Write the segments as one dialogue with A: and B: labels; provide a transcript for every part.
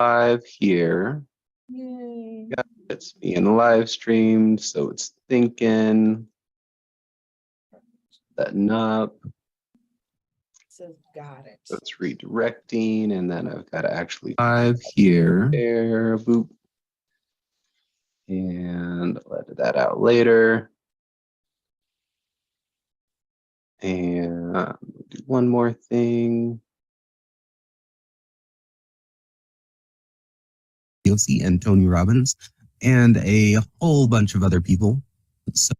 A: live here.
B: Yay.
A: Yeah, it's being live streamed, so it's thinking, setting up,
B: Says got it.
A: so it's redirecting, and then I've got to actually live here. There, boop. And I'll edit that out later. And do one more thing. You'll see and Tony Robbins and a whole bunch of other people. So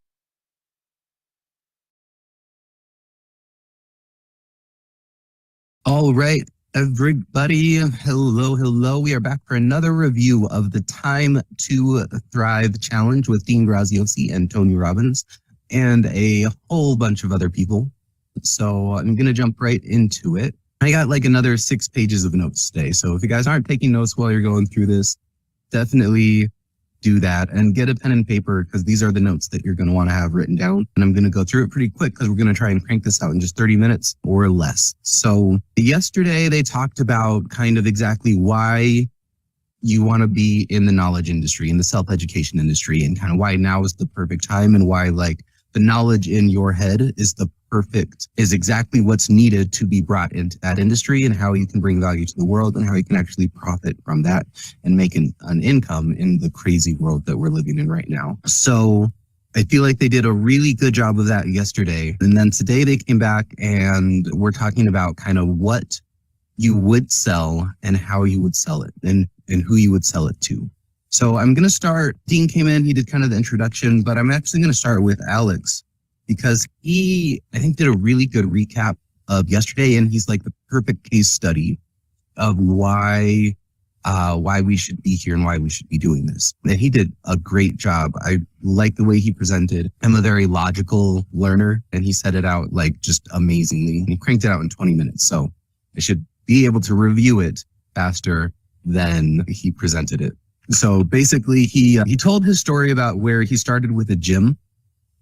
A: all right, everybody. Hello. We are back for another review of the Time to Thrive Challenge with Dean Graziosi and Tony Robbins and a whole bunch of other people. So I'm going to jump right into it. I got like another 6 pages of notes today. So if you guys aren't taking notes while you're going through this, definitely do that and get a pen and paper because these are the notes that you're going to want to have written down. And I'm going to go through it pretty quick because we're going to try and crank this out in just 30 minutes or less. So yesterday they talked about kind of exactly why you want to be in the knowledge industry, in the self-education industry, and kind of why now is the perfect time and why like the knowledge in your head is exactly what's needed to be brought into that industry and how you can bring value to the world and how you can actually profit from that and make an income in the crazy world that we're living in right now. So I feel like they did a really good job of that yesterday. And then today they came back and we're talking about kind of what you would sell and how you would sell it and who you would sell it to. So I'm going to start, Dean came in, he did kind of the introduction, but I'm actually going to start with Alex because he, I think, did a really good recap of yesterday. And he's like the perfect case study of why we should be here and why we should be doing this. And he did a great job. I like the way he presented. I'm a very logical learner and he set it out like just amazingly. He cranked it out in 20 minutes. So I should be able to review it faster than he presented it. So basically, he told his story about where he started with a gym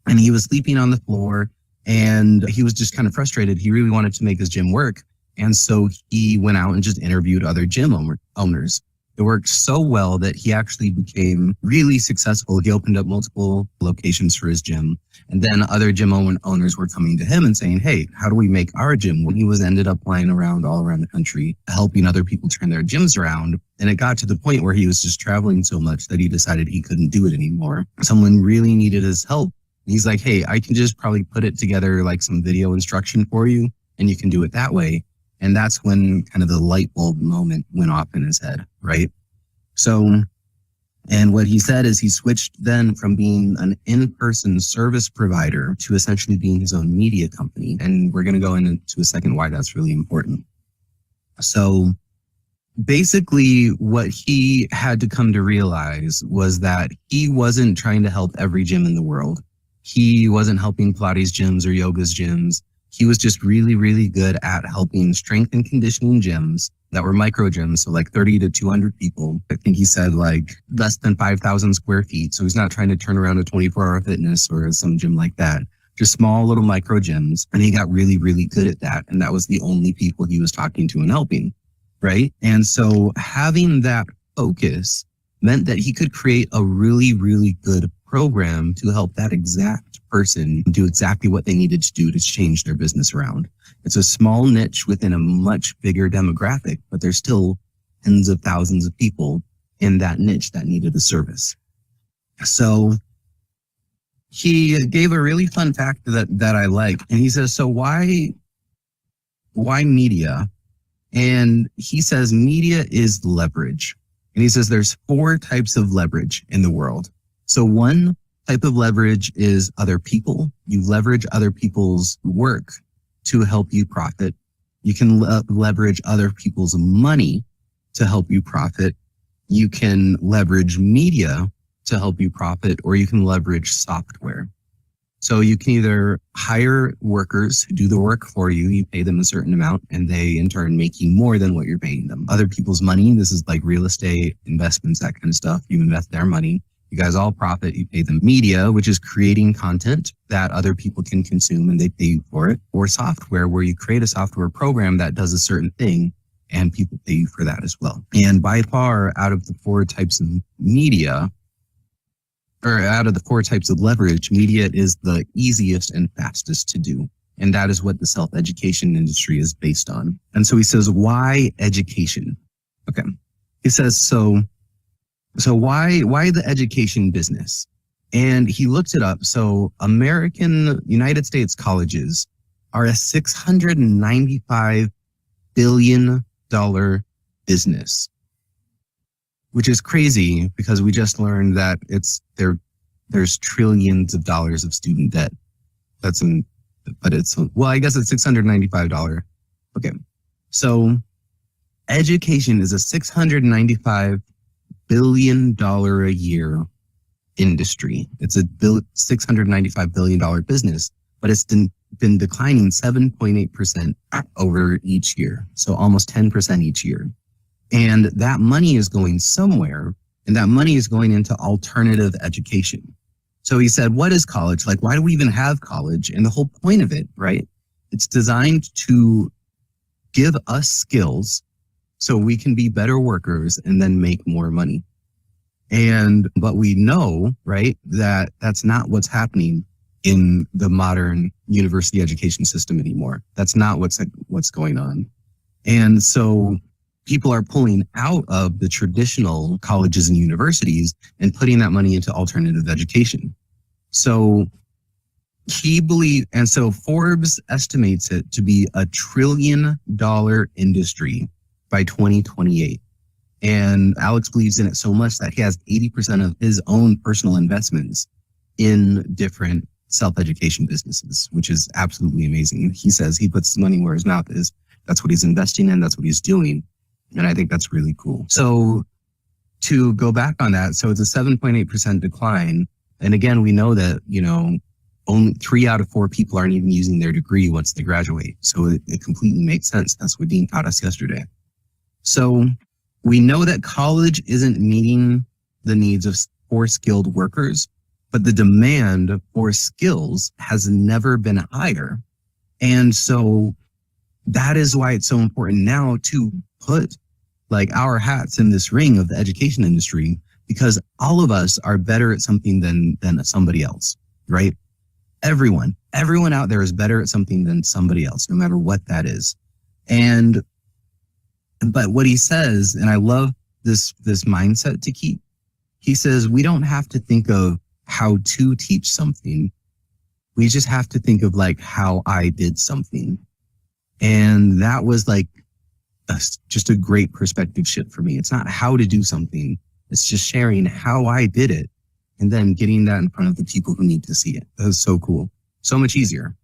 A: and he was sleeping on the floor and he was just kind of frustrated. He really wanted to make his gym work. And so he went out and just interviewed other gym owners. It worked so well that he actually became really successful. He opened up multiple locations for his gym. And then other gym owners were coming to him and saying, hey, how do we make our gym? When he ended up flying around all around the country, helping other people turn their gyms around. And it got to the point where he was just traveling so much that he decided he couldn't do it anymore. Someone really needed his help. He's like, hey, I can just probably put it together like some video instruction for you and you can do it that way. And that's when kind of the light bulb moment went off in his head, right? So, and what he said is he switched then from being an in-person service provider to essentially being his own media company. And we're going to go into a second why that's really important. So basically what he had to come to realize was that he wasn't trying to help every gym in the world. He wasn't helping Pilates gyms or yoga's gyms. He was just really, really good at helping strength and conditioning gyms that were micro gyms. So like 30 to 200 people. I think he said like less than 5,000 square feet. So he's not trying to turn around a 24-hour fitness or some gym like that. Just small little micro gyms. And he got really, really good at that. And that was the only people he was talking to and helping. Right. And so having that focus meant that he could create a really, really good program to help that exact person do exactly what they needed to do to change their business around. It's a small niche within a much bigger demographic, but there's still tens of thousands of people in that niche that needed a service. So he gave a really fun fact that I like. And he says, so why media? And he says, media is leverage. And he says, there's 4 types of leverage in the world. So one type of leverage is other people. You leverage other people's work to help you profit. You can leverage other people's money to help you profit. You can leverage media to help you profit, or you can leverage software. So you can either hire workers who do the work for you. You pay them a certain amount and they in turn make you more than what you're paying them. Other people's money. This is like real estate, investments, that kind of stuff. You invest their money. You guys all profit. You pay them. Media, which is creating content that other people can consume and they pay you for it. Or software, where you create a software program that does a certain thing and people pay you for that as well. And by far, out of the four types of media, or out of the four types of leverage, media is the easiest and fastest to do. And that is what the self-education industry is based on. And so he says, why education? Okay. He says, so why the education business? And he looked it up. So United States colleges are a $695 billion business, which is crazy because we just learned that there's trillions of dollars of student debt. I guess it's $695. Okay. So education is a $695 billion a year industry. It's a $695 billion business, but it's been declining 7.8% over each year. So almost 10% each year. And that money is going somewhere, and that money is going into alternative education. So he said, what is college? Like, why do we even have college? And the whole point of it, right? It's designed to give us skills so we can be better workers and then make more money. But we know, right, that that's not what's happening in the modern university education system anymore. That's not what's going on. And so people are pulling out of the traditional colleges and universities and putting that money into alternative education. So Forbes estimates it to be $1 trillion industry by 2028. And Alex believes in it so much that he has 80% of his own personal investments in different self-education businesses, which is absolutely amazing. He says he puts money where his mouth is. That's what he's investing in. That's what he's doing. And I think that's really cool. So to go back on that, so it's a 7.8% decline. And again, we know that, only 3 out of 4 people aren't even using their degree once they graduate. So it completely makes sense. That's what Dean taught us yesterday. So we know that college isn't meeting the needs for skilled workers, but the demand for skills has never been higher. And so that is why it's so important now to put like our hats in this ring of the education industry, because all of us are better at something than somebody else, right? Everyone out there is better at something than somebody else, no matter what that is. But what he says, and I love this mindset to keep, he says, we don't have to think of how to teach something. We just have to think of like how I did something. And that was like just a great perspective shift for me. It's not how to do something. It's just sharing how I did it and then getting that in front of the people who need to see it. That was so cool. So much easier.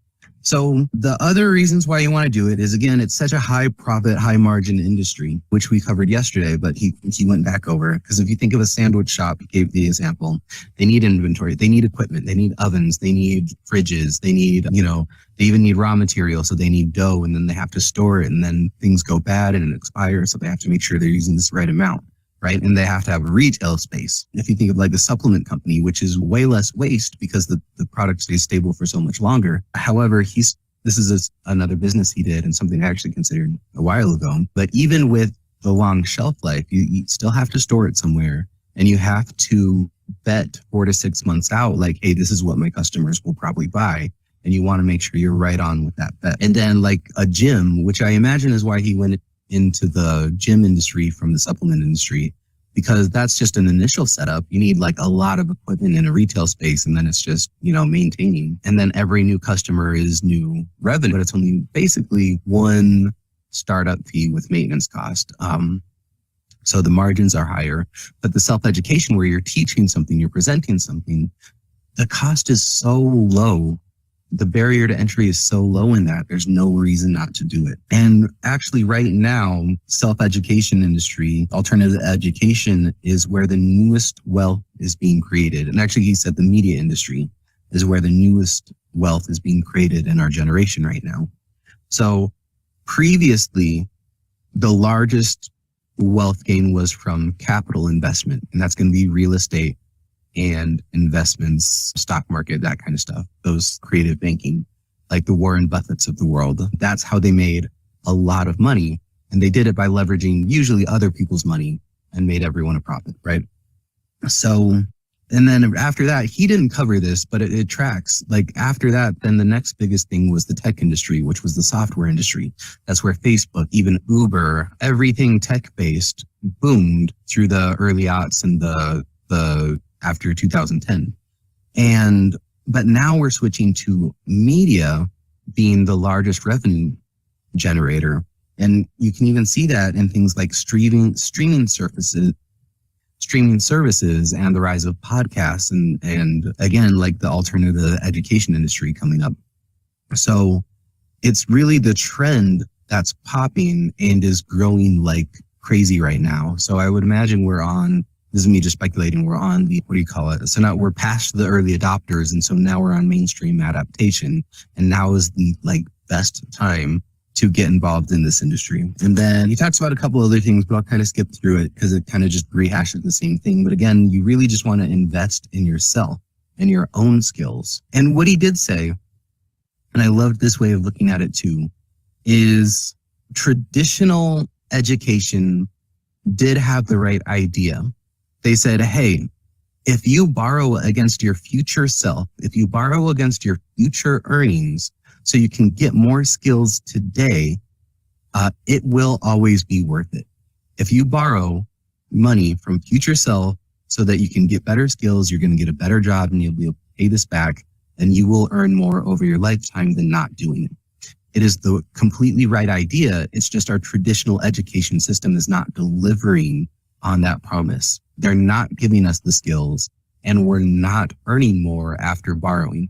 A: So the other reasons why you want to do it is, again, it's such a high profit, high margin industry, which we covered yesterday, but he went back over. Because if you think of a sandwich shop, he gave the example, they need inventory, they need equipment, they need ovens, they need fridges, they need, they even need raw material. So they need dough, and then they have to store it, and then things go bad and it expires. So they have to make sure they're using this right amount, right? And they have to have a retail space. If you think of like the supplement company, which is way less waste because the product stays stable for so much longer. However, this is another business he did and something I actually considered a while ago. But even with the long shelf life, you still have to store it somewhere, and you have to bet 4 to 6 months out, like, hey, this is what my customers will probably buy. And you want to make sure you're right on with that bet. And then like a gym, which I imagine is why he went into the gym industry from the supplement industry, because that's just an initial setup. You need like a lot of equipment in a retail space, and then it's just, maintaining. And then every new customer is new revenue, but it's only basically one startup fee with maintenance cost. So the margins are higher, but the self-education where you're teaching something, you're presenting something, the cost is so low. The barrier to entry is so low in that there's no reason not to do it. And actually right now, self-education industry, alternative education is where the newest wealth is being created. And actually he said the media industry is where the newest wealth is being created in our generation right now. So previously, the largest wealth gain was from capital investment, and that's going to be real estate and investments, stock market, that kind of stuff, those creative banking, like the Warren Buffetts of the world. That's how they made a lot of money. And they did it by leveraging usually other people's money and made everyone a profit, right? So, and then after that, he didn't cover this, but it tracks. Like after that, then the next biggest thing was the tech industry, which was the software industry. That's where Facebook, even Uber, everything tech-based boomed through the early aughts and the after 2010. But now we're switching to media being the largest revenue generator. And you can even see that in things like streaming services and the rise of podcasts and again, like the alternative education industry coming up. So it's really the trend that's popping and is growing like crazy right now. So I would imagine this is me just speculating, we're on the, what do you call it? So now we're past the early adopters. And so now we're on mainstream adaptation. And now is the best time to get involved in this industry. And then he talks about a couple other things, but I'll kind of skip through it because it kind of just rehashes the same thing. But again, you really just want to invest in yourself and your own skills. And what he did say, and I loved this way of looking at it too, is traditional education did have the right idea. They said, hey, if you borrow against your future self, if you borrow against your future earnings, so you can get more skills today, it will always be worth it. If you borrow money from future self so that you can get better skills, you're going to get a better job and you'll be able to pay this back, and you will earn more over your lifetime than not doing it. It is the completely right idea. It's just our traditional education system is not delivering on that promise. They're not giving us the skills, and we're not earning more after borrowing.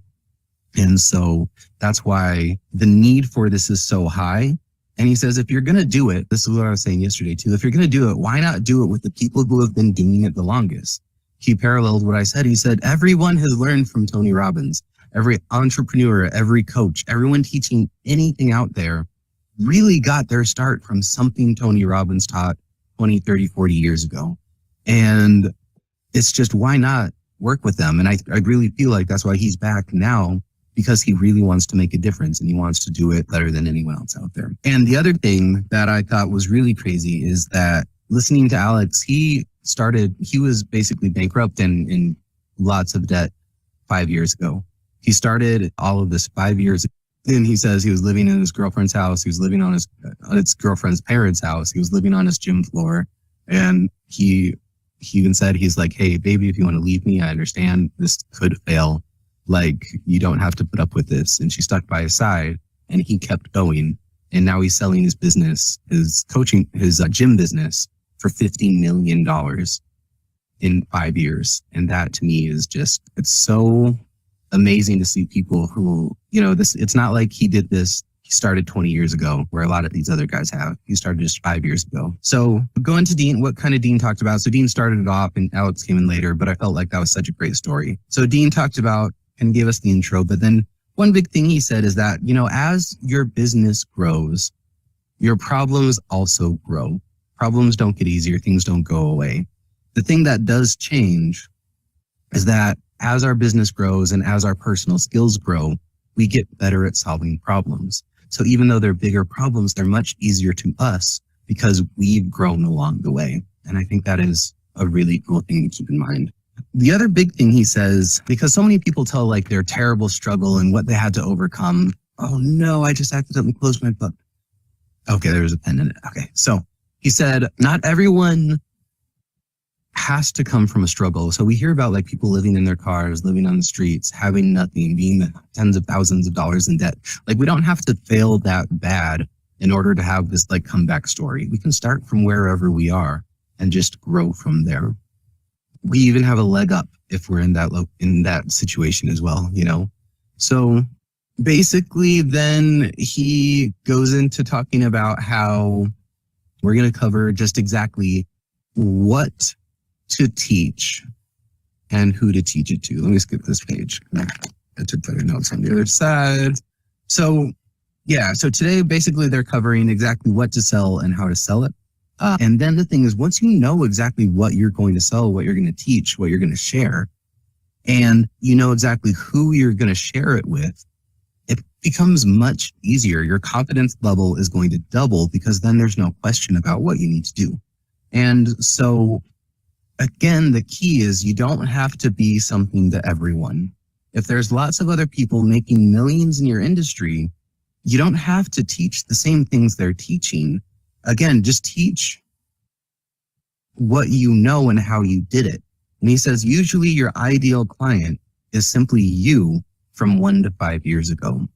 A: And so that's why the need for this is so high. And he says, if you're going to do it, this is what I was saying yesterday too, if you're going to do it, why not do it with the people who have been doing it the longest? He paralleled what I said. He said, everyone has learned from Tony Robbins. Every entrepreneur, every coach, everyone teaching anything out there really got their start from something Tony Robbins taught 20, 30, 40 years ago. And it's just, why not work with them? And I really feel like that's why he's back now, because he really wants to make a difference and he wants to do it better than anyone else out there. And the other thing that I thought was really crazy is that listening to Alex, he was basically bankrupt and in lots of debt 5 years ago. He started all of this 5 years ago. And he says he was living in his girlfriend's house. He was living on his girlfriend's parents' house. He was living on his gym floor. And he even said, he's like, hey, baby, if you want to leave me, I understand this could fail. Like, you don't have to put up with this. And she stuck by his side and he kept going. And now he's selling his business, his gym business for $15 million in 5 years. And that to me is just, it's so amazing to see people who, it's not like he did this. He started 20 years ago, where a lot of these other guys have. He started just 5 years ago. So going to Dean, what kind of Dean talked about. So Dean started it off and Alex came in later, but I felt like that was such a great story. So Dean talked about and gave us the intro, but then one big thing he said is that, as your business grows, your problems also grow. Problems don't get easier. Things don't go away. The thing that does change is that as our business grows and as our personal skills grow, we get better at solving problems. So even though they're bigger problems, they're much easier to us because we've grown along the way. And I think that is a really cool thing to keep in mind. The other big thing he says, because so many people tell like their terrible struggle and what they had to overcome. Oh no, I just accidentally closed my book. Okay, there was a pen in it. Okay, so he said, not everyone has to come from a struggle. So we hear about like people living in their cars, living on the streets, having nothing, being tens of thousands of dollars in debt. Like, we don't have to fail that bad in order to have this like comeback story. We can start from wherever we are and just grow from there. We even have a leg up if we're in that situation as well, So basically then he goes into talking about how we're going to cover just exactly what to teach and who to teach it to. Let me skip this page. I took better notes on the other side. So today basically they're covering exactly what to sell and how to sell it. And then the thing is, once you know exactly what you're going to sell, what you're going to teach, what you're going to share, and you know exactly who you're going to share it with, it becomes much easier. Your confidence level is going to double because then there's no question about what you need to do. And so, again, the key is you don't have to be something to everyone. If there's lots of other people making millions in your industry, you don't have to teach the same things they're teaching. Again, just teach what you know and how you did it. And he says, usually your ideal client is simply you from 1 to 5 years ago.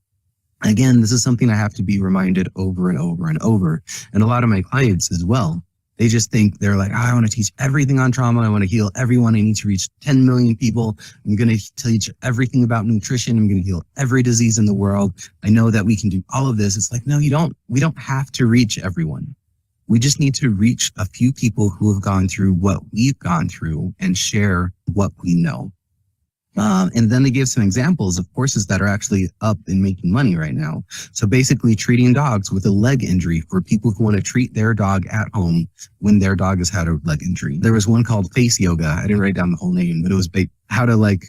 A: Again, this is something I have to be reminded over and over and over. And a lot of my clients as well, they just think they're like, I want to teach everything on trauma. I want to heal everyone. I need to reach 10 million people. I'm going to teach everything about nutrition. I'm going to heal every disease in the world. I know that we can do all of this. It's like, no, you don't. We don't have to reach everyone. We just need to reach a few people who have gone through what we've gone through and share what we know. And then they give some examples of courses that are actually up and making money right now. So basically treating dogs with a leg injury for people who want to treat their dog at home when their dog has had a leg injury. There was one called face yoga. I didn't write down the whole name, but it was how to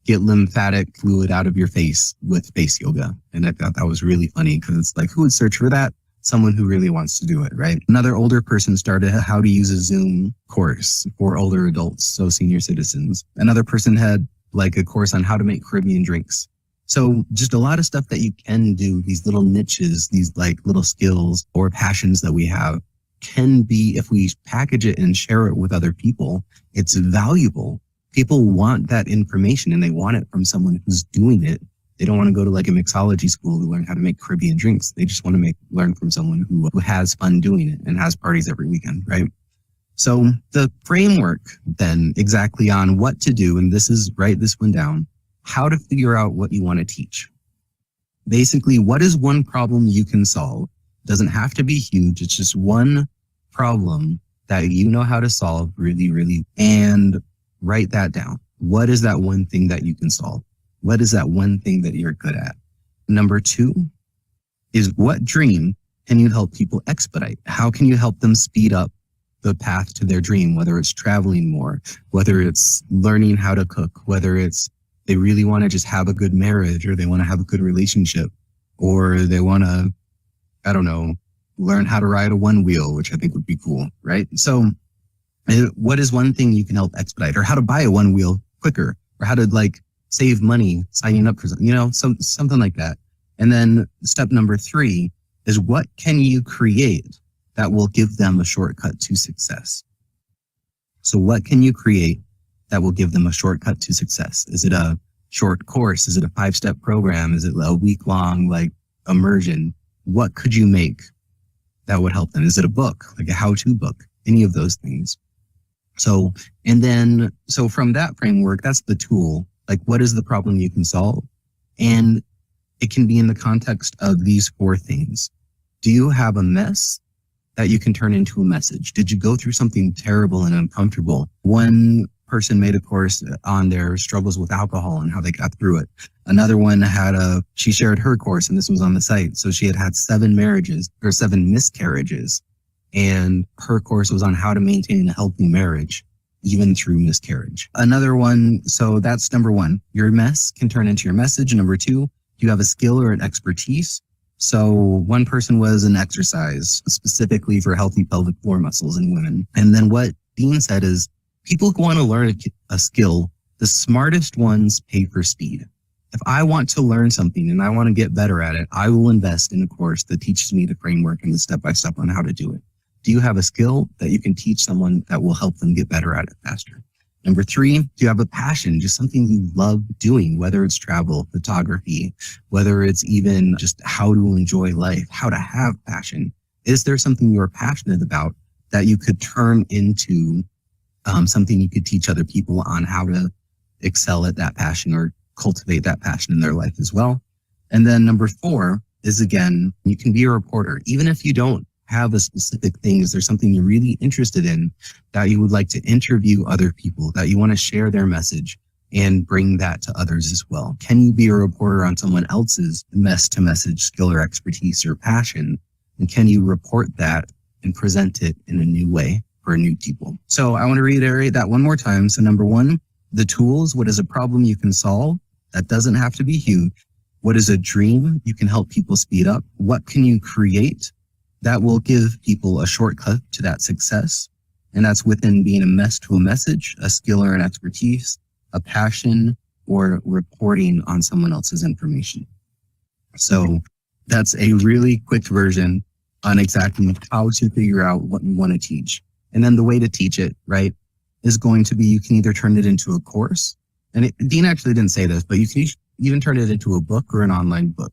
A: get lymphatic fluid out of your face with face yoga. And I thought that was really funny because it's like, who would search for that? Someone who really wants to do it, right? Another older person started how to use a Zoom course for older adults, so senior citizens. Another person had a course on how to make Caribbean drinks. So just a lot of stuff that you can do, these little niches, these little skills or passions that we have can be, if we package it and share it with other people, it's valuable. People want that information and they want it from someone who's doing it. They don't want to go to a mixology school to learn how to make Caribbean drinks. They just want to learn from someone who has fun doing it and has parties every weekend, right? So the framework then exactly on what to do, and write this one down, how to figure out what you want to teach. Basically, what is one problem you can solve? Doesn't have to be huge. It's just one problem that you know how to solve really, really, and write that down. What is that one thing that you can solve? What is that one thing that you're good at? Number 2 is what dream can you help people expedite? How can you help them speed up the path to their dream, whether it's traveling more, whether it's learning how to cook, whether it's they really want to just have a good marriage or they want to have a good relationship or they want to, I don't know, learn how to ride a one wheel, which I think would be cool, right? So what is one thing you can help expedite, or how to buy a one wheel quicker, or how to save money signing up for something like that. And then step number 3 is what can you create that will give them a shortcut to success? So what can you create that will give them a shortcut to success? Is it a short course? Is it a 5-step program? Is it a week-long immersion? What could you make that would help them? Is it a book, a how-to book? Any of those things. So from that framework, that's the tool. What is the problem you can solve? And it can be in the context of these 4 things. Do you have a mess that you can turn into a message? Did you go through something terrible and uncomfortable? One person made a course on their struggles with alcohol and how they got through it. Another one she shared her course, and this was on the site. So she had 7 marriages or 7 miscarriages. And her course was on how to maintain a healthy marriage, even through miscarriage. Another one, so that's number 1. Your mess can turn into your message. Number 2, you have a skill or an expertise. So one person was an exercise specifically for healthy pelvic floor muscles in women. And then what Dean said is people who want to learn a skill, the smartest ones pay for speed. If I want to learn something and I want to get better at it, I will invest in a course that teaches me the framework and the step-by-step on how to do it. Do you have a skill that you can teach someone that will help them get better at it faster? Number 3, do you have a passion, just something you love doing, whether it's travel, photography, whether it's even just how to enjoy life, how to have passion? Is there something you're passionate about that you could turn into something you could teach other people on how to excel at that passion or cultivate that passion in their life as well? And then number 4 is, again, you can be a reporter. Even if you don't have a specific thing, is there something you're really interested in that you would like to interview other people, that you want to share their message and bring that to others as well? Can you be a reporter on someone else's mess-to-message skill or expertise or passion? And can you report that and present it in a new way for new people? So I want to reiterate that one more time. So number 1, the tools, what is a problem you can solve? That doesn't have to be huge. What is a dream you can help people speed up? What can you create that will give people a shortcut to that success? And that's within being a mess to a message, a skill or an expertise, a passion, or reporting on someone else's information. So that's a really quick version on exactly how to figure out what you want to teach. And then the way to teach it, right, is going to be, you can either turn it into a course. And Dean actually didn't say this, but you can even turn it into a book or an online book,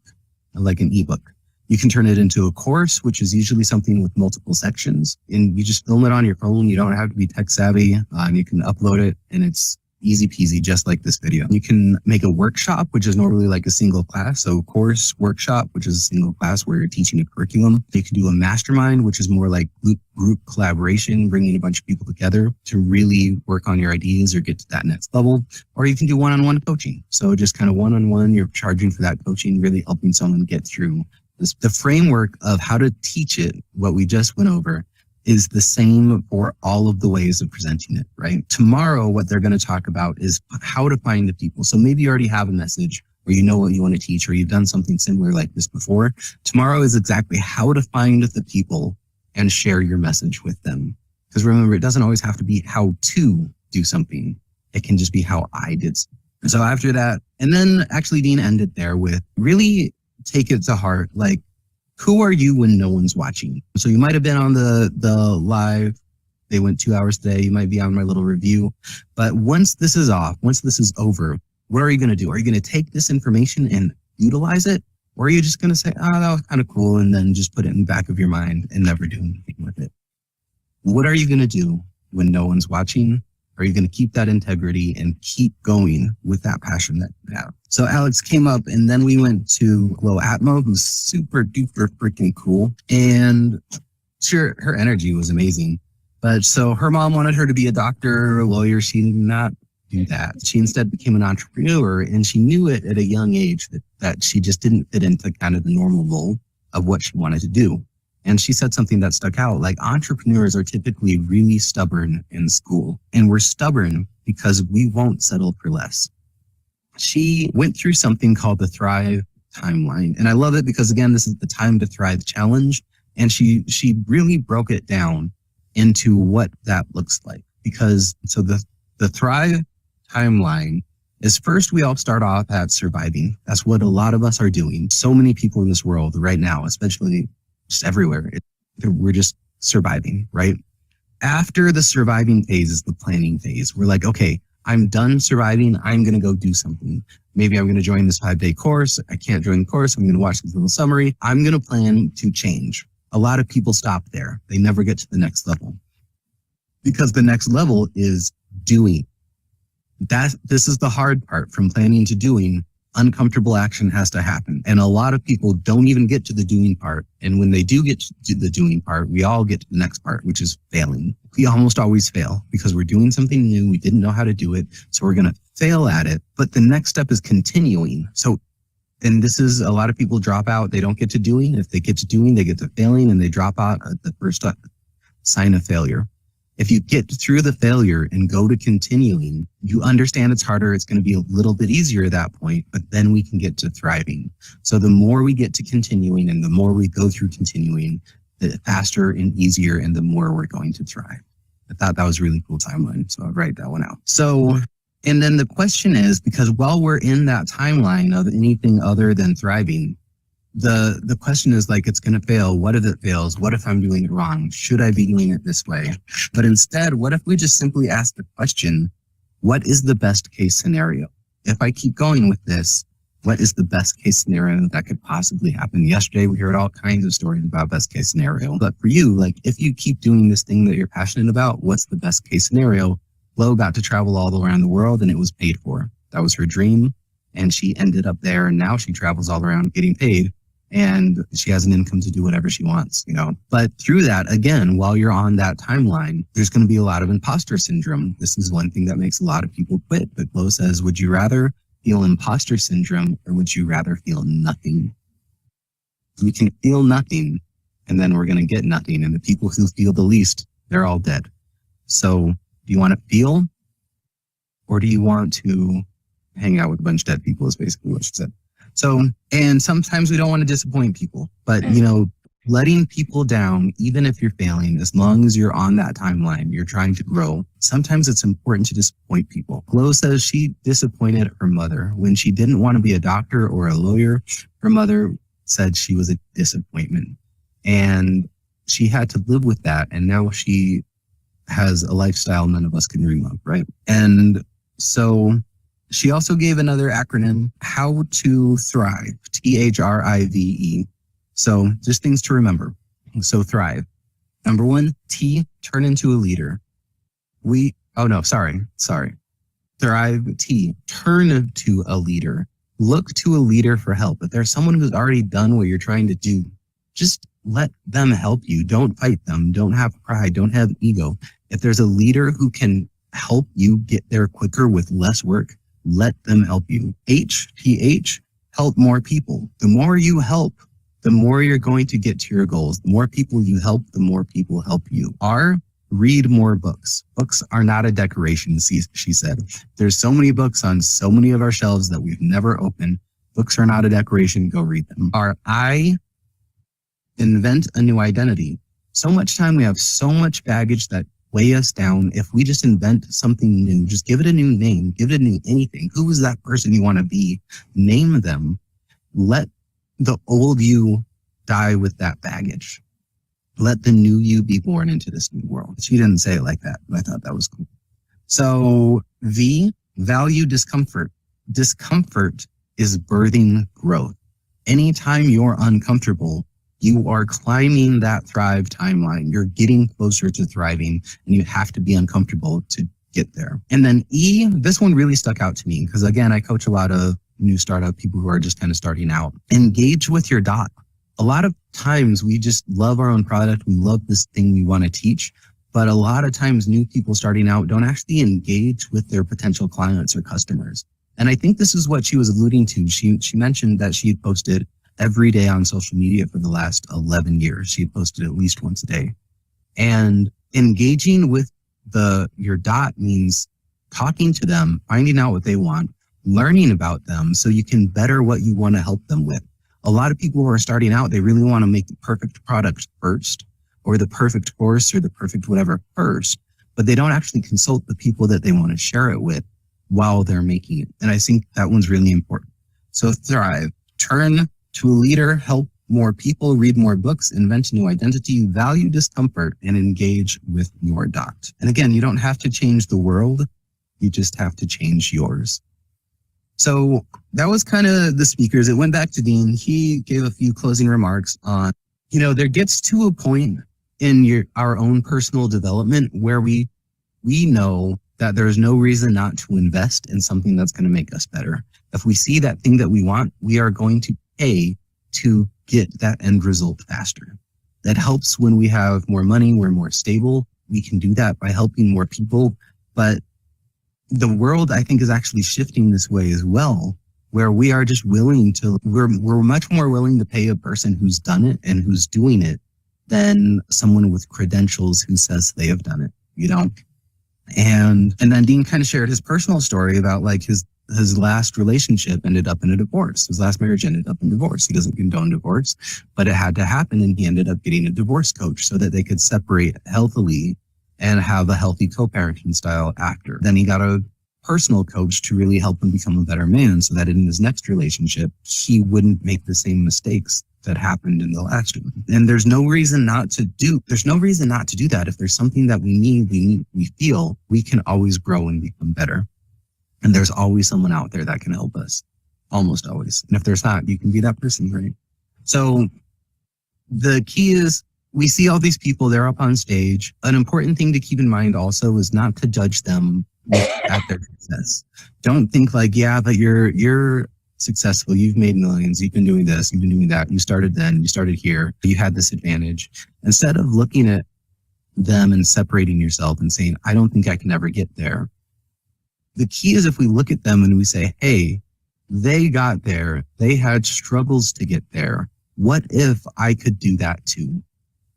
A: like an ebook. You can turn it into a course, which is usually something with multiple sections, and you just film it on your phone. You don't have to be tech savvy, and you can upload it, and it's easy peasy, just like this video. You can make a workshop, which is normally like a single class. So course, workshop, which is a single class where you're teaching a curriculum. You can do a mastermind, which is more like group collaboration, bringing a bunch of people together to really work on your ideas or get to that next level. Or you can do one-on-one coaching. So just kind of one-on-one, you're charging for that coaching, really helping someone get through this. The framework of how to teach it, what we just went over, is the same for all of the ways of presenting it, right? Tomorrow, what they're going to talk about is how to find the people. So maybe you already have a message, or you know what you want to teach, or you've done something similar like this before. Tomorrow is exactly how to find the people and share your message with them. Because remember, it doesn't always have to be how to do something. It can just be how I did something. So after that, and then actually Dean ended there with really take it to heart, like, who are you when no one's watching? So you might have been on the live. They went 2 hours today. You might be on my little review. But once this is off, once this is over, what are you going to do? Are you going to take this information and utilize it? Or are you just going to say, oh, that was kind of cool, and then just put it in the back of your mind and never do anything with it? What are you going to do when no one's watching? Are you going to keep that integrity and keep going with that passion that you have? So Alex came up, and then we went to Glow Atmo, who's super duper freaking cool. And sure, her energy was amazing. But so her mom wanted her to be a doctor or a lawyer. She did not do that. She instead became an entrepreneur, and she knew it at a young age that she just didn't fit into kind of the normal mold of what she wanted to do. And she said something that stuck out, like entrepreneurs are typically really stubborn in school. And we're stubborn because we won't settle for less. She went through something called the Thrive timeline. And I love it because, again, this is the Time to Thrive challenge. And she really broke it down into what that looks like. Because so the Thrive timeline is, first, we all start off at surviving. That's what a lot of us are doing. So many people in this world right now, especially just everywhere, we're just surviving, right? After the surviving phase is the planning phase. We're like, okay, I'm done surviving. I'm going to go do something. Maybe I'm going to join this 5-day course. I can't join the course. I'm going to watch this little summary. I'm going to plan to change. A lot of people stop there. They never get to the next level because the next level is doing. This is the hard part. From planning to doing, uncomfortable action has to happen. And a lot of people don't even get to the doing part. And when they do get to the doing part, we all get to the next part, which is failing. We almost always fail because we're doing something new. We didn't know how to do it. So we're going to fail at it. But the next step is continuing. So, and this is, a lot of people drop out. They don't get to doing. If they get to doing, they get to failing, and they drop out at the first sign of failure. If you get through the failure and go to continuing, you understand it's harder. It's going to be a little bit easier at that point, but then we can get to thriving. So the more we get to continuing and the more we go through continuing, the faster and easier and the more we're going to thrive. I thought that was a really cool timeline. So I'll write that one out. So, and then the question is, because while we're in that timeline of anything other than thriving, the question is like, it's going to fail. What if it fails? What if I'm doing it wrong? Should I be doing it this way? But instead, what if we just simply ask the question, what is the best case scenario? If I keep going with this, what is the best case scenario that could possibly happen? Yesterday, we heard all kinds of stories about best case scenario. But for you, like, if you keep doing this thing that you're passionate about, what's the best case scenario? Flo got to travel all around the world and it was paid for. That was her dream. And she ended up there, and now she travels all around getting paid. And she has an income to do whatever she wants, you know. But through that, again, while you're on that timeline, there's going to be a lot of imposter syndrome. This is one thing that makes a lot of people quit. But Flo says, would you rather feel imposter syndrome or would you rather feel nothing? We can feel nothing, and then we're going to get nothing. And the people who feel the least, they're all dead. So do you want to feel, or do you want to hang out with a bunch of dead people, is basically what she said. So, and sometimes we don't want to disappoint people, but letting people down, even if you're failing, as long as you're on that timeline, you're trying to grow. Sometimes it's important to disappoint people. Flo says she disappointed her mother when she didn't want to be a doctor or a lawyer. Her mother said she was a disappointment, and she had to live with that. And now she has a lifestyle none of us can dream of, right? And so she also gave another acronym, How to Thrive, THRIVE. So just things to remember. So thrive. Number 1, T, turn into a leader. Thrive, T, turn to a leader. Look to a leader for help. If there's someone who's already done what you're trying to do, just let them help you. Don't fight them. Don't have pride. Don't have ego. If there's a leader who can help you get there quicker with less work, let them help you. HPH, help more people. The more you help, the more you're going to get to your goals. The more people you help, the more people help you. R, read more books. Books are not a decoration, she said. There's so many books on so many of our shelves that we've never opened. Books are not a decoration. Go read them. R, I, invent a new identity. So much time, we have so much baggage that weigh us down. If we just invent something new, just give it a new name, give it a new anything. Who is that person you want to be? Name them. Let the old you die with that baggage. Let the new you be born into this new world. She didn't say it like that, but I thought that was cool. So V, value discomfort. Discomfort is birthing growth. Anytime you're uncomfortable, you are climbing that thrive timeline. You're getting closer to thriving, and you have to be uncomfortable to get there. And then E, this one really stuck out to me because, again, I coach a lot of new startup people who are just kind of starting out. Engage with your dot. A lot of times we just love our own product. We love this thing we want to teach. But a lot of times new people starting out don't actually engage with their potential clients or customers. And I think this is what she was alluding to. She mentioned that she had posted every day on social media for the last 11 years. She had posted at least once a day. And engaging with your dot means talking to them, finding out what they want, learning about them so you can better what you want to help them with. A lot of people who are starting out, they really want to make the perfect product first, or the perfect course, or the perfect whatever first, but they don't actually consult the people that they want to share it with while they're making it. And I think that one's really important. So thrive, turn to a leader, help more people, read more books, invent a new identity, value discomfort, and engage with your dot. And again, you don't have to change the world. You just have to change yours. So that was kind of the speakers. It went back to Dean. He gave a few closing remarks on, there gets to a point in our own personal development where we know that there's no reason not to invest in something that's going to make us better. If we see that thing that we want, we are going to pay to get that end result faster. That helps when we have more money, we're more stable. We can do that by helping more people. But the world, I think, is actually shifting this way as well, where we are just we're much more willing to pay a person who's done it and who's doing it than someone with credentials who says they have done it, And then Dean kind of shared his personal story about like his last relationship ended up in a divorce. His last marriage ended up in divorce. He doesn't condone divorce, but it had to happen. And he ended up getting a divorce coach so that they could separate healthily and have a healthy co-parenting style after. Then he got a personal coach to really help him become a better man so that in his next relationship, he wouldn't make the same mistakes that happened in the last one. And there's no reason not to do that. If there's something that we feel, we can always grow and become better. And there's always someone out there that can help us. Almost always. And if there's not, you can be that person, right? So the key is, we see all these people, they're up on stage. An important thing to keep in mind also is not to judge them at their success. Don't think like, yeah, but you're successful. You've made millions. You've been doing this. You've been doing that. You started then. You started here. You had this advantage. Instead of looking at them and separating yourself and saying, I don't think I can ever get there. The key is if we look at them and we say, hey, they got there. They had struggles to get there. What if I could do that too?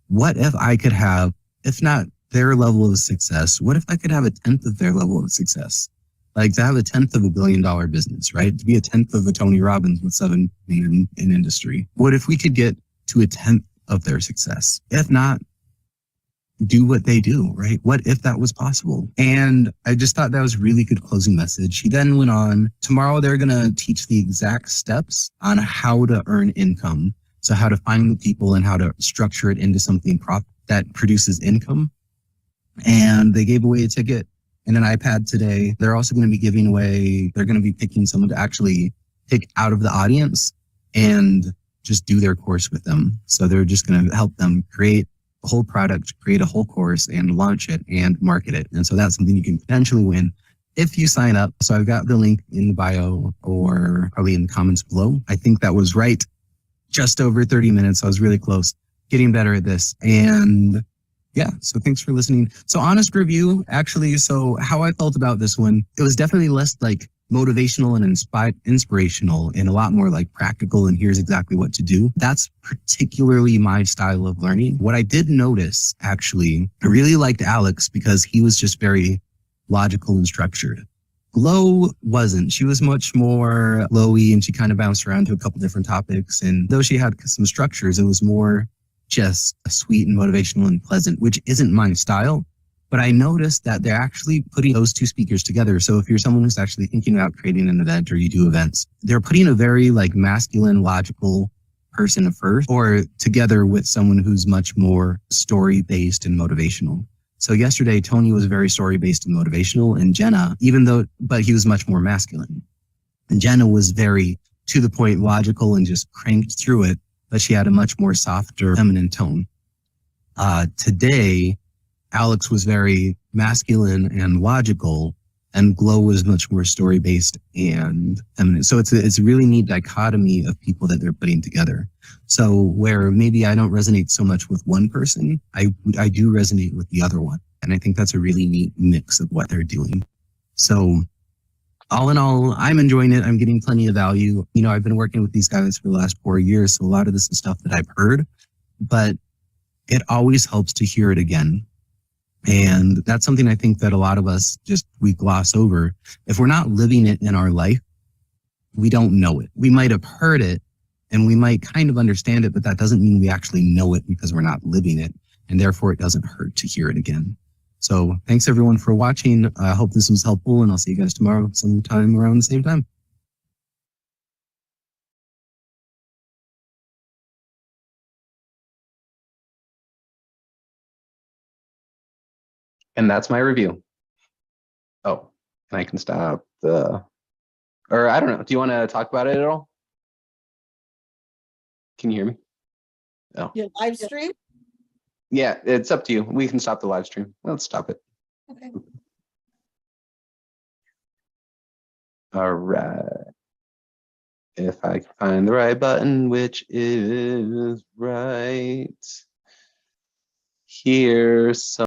A: What if I could have, if not their level of success, what if I could have 1/10 of their level of success? Like to have a 1/10 of $1 billion business, right? To be a 1/10 of a Tony Robbins with 7 million in industry. What if we could get to a 1/10 of their success? If not, do what they do, right? What if that was possible? And I just thought that was a really good closing message. He then went on, tomorrow they're going to teach the exact steps on how to earn income. So how to find the people and how to structure it into something that produces income. And they gave away a ticket and an iPad today. They're also going to be giving away, they're going to be picking someone to actually pick out of the audience and just do their course with them. So they're just going to help them create a whole product, create a whole course and launch it and market it. And so that's something you can potentially win if you sign up. So I've got the link in the bio or probably in the comments below. I think that was right. Just over 30 minutes. I was really close, getting better at this. And yeah, so thanks for listening. So honest review, actually, so how I felt about this one, it was definitely less like motivational and inspirational and a lot more like practical and here's exactly what to do. That's particularly my style of learning. What I did notice, actually, I really liked Alex because he was just very logical and structured. Glow wasn't. She was much more glowy and she kind of bounced around to a couple different topics. And though she had some structures, it was more just sweet and motivational and pleasant, which isn't my style. But I noticed that they're actually putting those two speakers together. So if you're someone who's actually thinking about creating an event or you do events, they're putting a very like masculine, logical person first or together with someone who's much more story-based and motivational. So yesterday, Tony was very story-based and motivational, and Jenna, but he was much more masculine. And Jenna was very to the point, logical, and just cranked through it, but she had a much more softer, feminine tone. Today, Alex was very masculine and logical, and Glow was much more story-based and feminine. So it's a really neat dichotomy of people that they're putting together. So where maybe I don't resonate so much with one person, I do resonate with the other one. And I think that's a really neat mix of what they're doing. So all in all, I'm enjoying it. I'm getting plenty of value. You know, I've been working with these guys for the last 4 years. So a lot of this is stuff that I've heard, but it always helps to hear it again. And that's something I think that a lot of us we gloss over. If we're not living it in our life, we don't know it. We might have heard it and we might kind of understand it, but that doesn't mean we actually know it because we're not living it. And therefore it doesn't hurt to hear it again. So thanks everyone for watching. I hope this was helpful and I'll see you guys tomorrow sometime around the same time. And that's my review. Oh, and I can stop or I don't know. Do you want to talk about it at all? Can you hear me? Oh.
B: Your live stream?
A: Yeah, it's up to you. We can stop the live stream. Let's stop it.
B: Okay.
A: All right. If I can find the right button, which is right here. So